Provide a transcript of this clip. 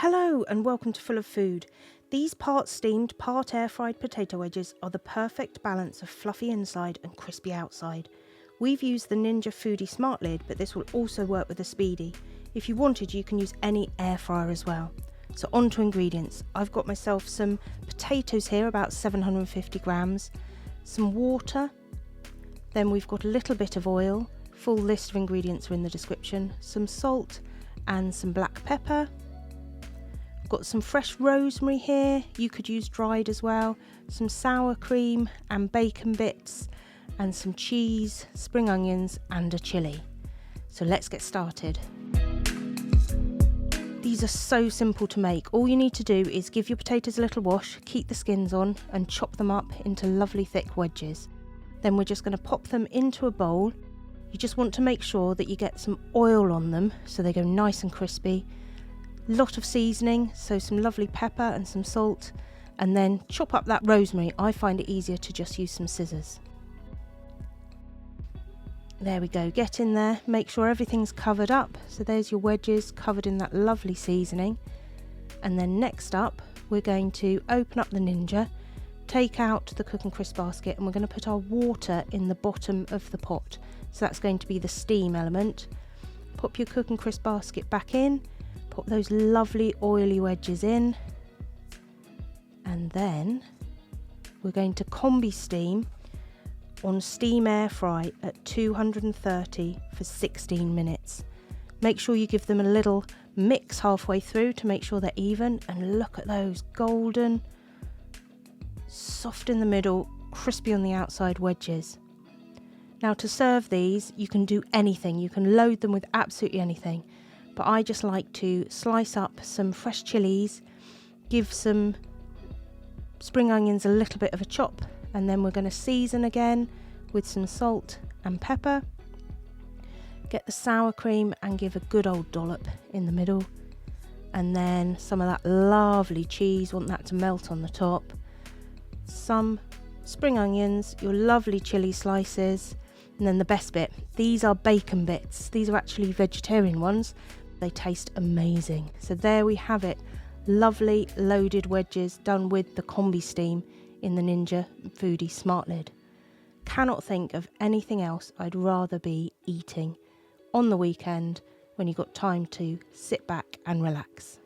Hello and welcome to Full of Food. These part steamed, part air fried potato wedges are the perfect balance of fluffy inside and crispy outside. We've used the Ninja Foodi Smartlid, but this will also work with the Speedi. If you wanted, you can use any air fryer as well. So on to ingredients. I've got myself some potatoes here, about 750 grams, some water, then we've got a little bit of oil, full list of ingredients are in the description, some salt and some black pepper. I've got some fresh rosemary here, you could use dried as well, some sour cream and bacon bits and some cheese, spring onions and a chilli. So let's get started. These are so simple to make. All you need to do is give your potatoes a little wash, keep the skins on and chop them up into lovely thick wedges. Then we're just going to pop them into a bowl. You just want to make sure that you get some oil on them so they go nice and crispy. Lot of seasoning, so some lovely pepper and some salt, and then chop up that rosemary. I find it easier to just use some scissors. There we go, get in there, make sure everything's covered up. So there's your wedges covered in that lovely seasoning. And then next up, we're going to open up the Ninja, take out the cook and crisp basket, and we're going to put our water in the bottom of the pot. So that's going to be the steam element. Pop your cook and crisp basket back in, pop those lovely oily wedges in, and then we're going to Combi-Steam on steam air fry at 230 for 16 minutes. Make sure you give them a little mix halfway through to make sure they're even, and look at those golden, soft in the middle, crispy on the outside wedges. Now to serve these, you can do anything, you can load them with absolutely anything, but I just like to slice up some fresh chilies, give some spring onions a little bit of a chop, and then we're going to season again with some salt and pepper. Get the sour cream and give a good old dollop in the middle, and then some of that lovely cheese, want that to melt on the top. Some spring onions, your lovely chili slices, and then the best bit, these are bacon bits. These are actually vegetarian ones. They taste amazing. So there we have it, lovely loaded wedges done with the Combi-Steam in the Ninja Foodi Smartlid. Cannot think of anything else I'd rather be eating on the weekend when you've got time to sit back and relax.